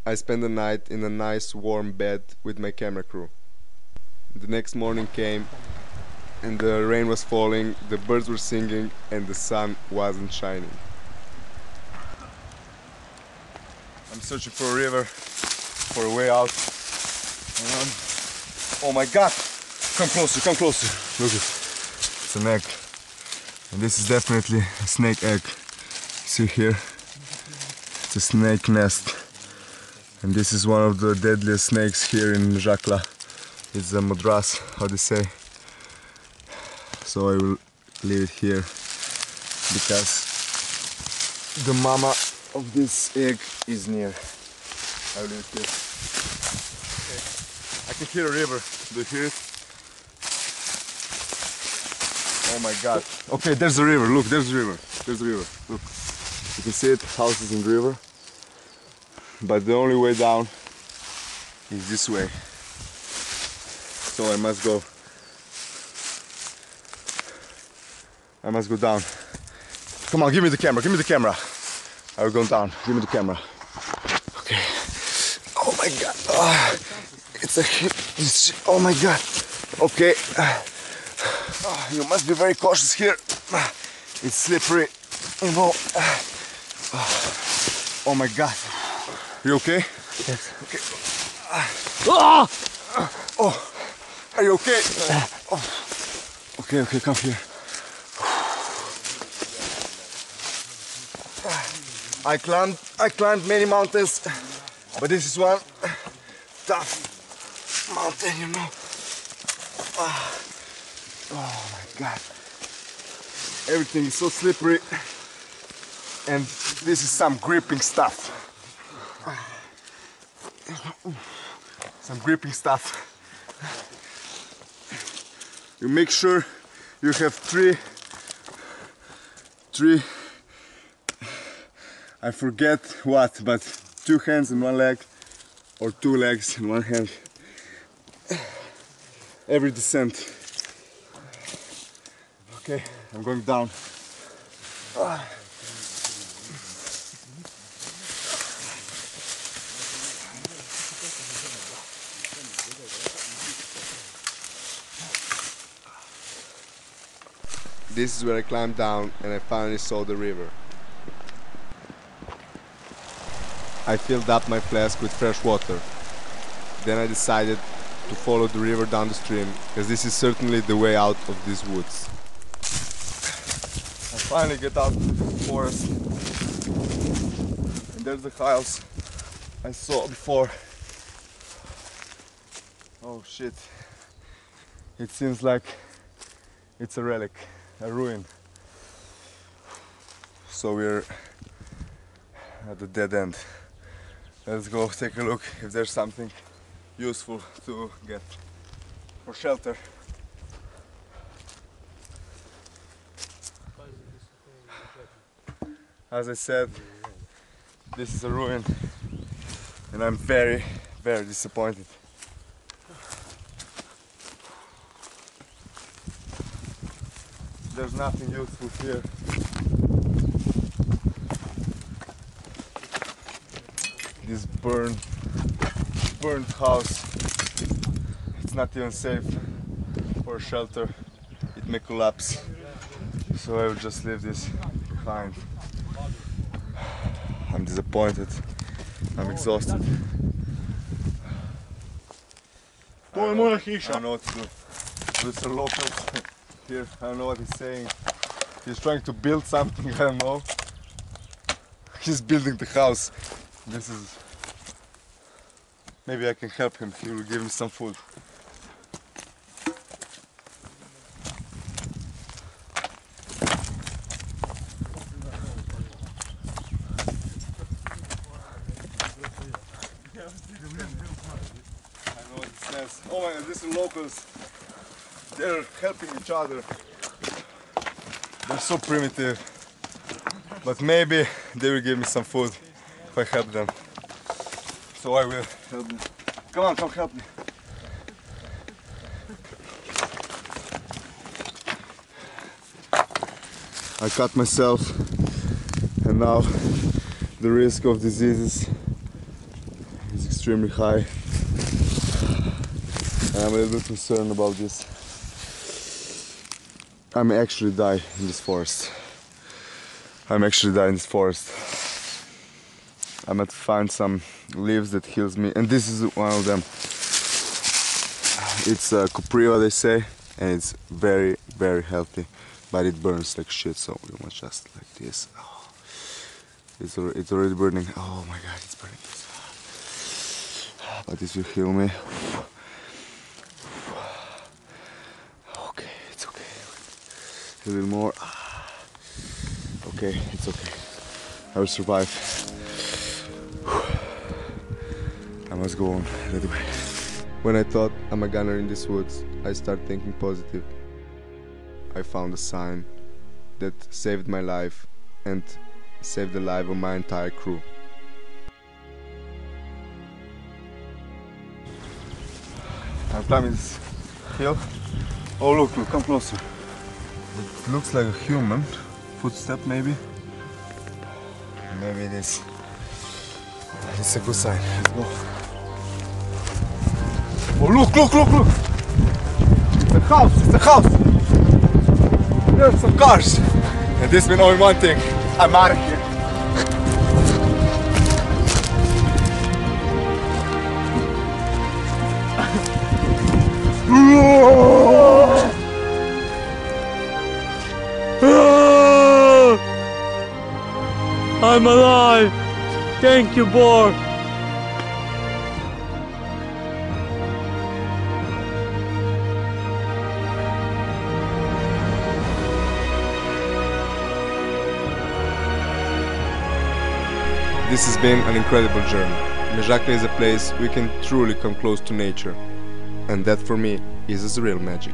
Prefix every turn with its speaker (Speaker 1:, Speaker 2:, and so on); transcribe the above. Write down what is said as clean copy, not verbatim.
Speaker 1: I spent the night in a nice warm bed with my camera crew. The next morning came and the rain was falling, the birds were singing and the sun wasn't shining. I'm searching for a river, for a way out. Oh my god! Come closer, come closer. Look, it's an egg. And this is definitely a snake egg. See here? It's a snake nest. And this is one of the deadliest snakes here in Žakla. It's a Madras, how they say. So I will leave it here because the mama of this egg is near. I will leave it here. Okay. I can hear a river. Do you hear it? Oh my god. Okay, there's a river. Look, there's a river. There's a river. Look. You can see it, houses in the river. But the only way down is this way. So I must go. I must go down. Come on, give me the camera, give me the camera. I will go down, give me the camera. Okay. Oh my god. It's a hit. Oh my god. Okay. You must be very cautious here. It's slippery, you know. Oh my god. You okay?
Speaker 2: Yes.
Speaker 1: Okay. Oh, are you okay? Oh. Okay, okay, come here. I climbed many mountains, but this is one tough mountain, you know. Oh my god. Everything is so slippery, and this is some gripping stuff. Some gripping stuff. You make sure you have three, I forget what, but 2 hands and 1 leg, or 2 legs and 1 hand. Every descent. Okay, I'm going down. This is where I climbed down and I finally saw the river. I filled up my flask with fresh water. Then I decided to follow the river down the stream, as this is certainly the way out of these woods. I finally get out of the forest. And there's the house I saw before. Oh shit. It seems like it's a relic, a ruin. So we're at the dead end. Let's go take a look if there's something useful to get for shelter. As I said, this is a ruin and I'm very, very disappointed. There's nothing useful here. This burned house, it's not even safe for shelter. It may collapse, so I will just leave this behind. I'm disappointed, I'm exhausted. I don't know what to do. There's a local here, I don't know what he's saying. He's trying to build something, I don't know. He's building the house. This is... Maybe I can help him, he will give me some food. I know what it says. Oh my god, these are locals. They're helping each other. They're so primitive. But maybe they will give me some food if I help them. So I will help them. Come on, come help me. I cut myself and now the risk of diseases is extremely high. And I'm a little bit concerned about this. I may actually die in this forest. I might find some leaves that heals me, and this is one of them. It's Cupriva, they say, and it's very, very healthy, but it burns like shit, so we must just like this. Oh, it's already burning. Oh my god, it's burning. But this will heal me. Okay, it's okay. A little more. Okay, it's okay. I will survive. I must go on that way. When I thought I'm a gunner in these woods, I started thinking positive. I found a sign that saved my life and saved the life of my entire crew. I'm climbing this hill. Oh look, come closer. It looks like a human footstep, maybe. Maybe it is. It's a good sign. Let's go. Oh look! It's a house! There are some cars! And this means only one thing. I'm out of here.
Speaker 2: I'm alive! Thank you, Borg!
Speaker 1: This has been an incredible journey. Mezhaktli is a place we can truly come close to nature. And that for me is real magic.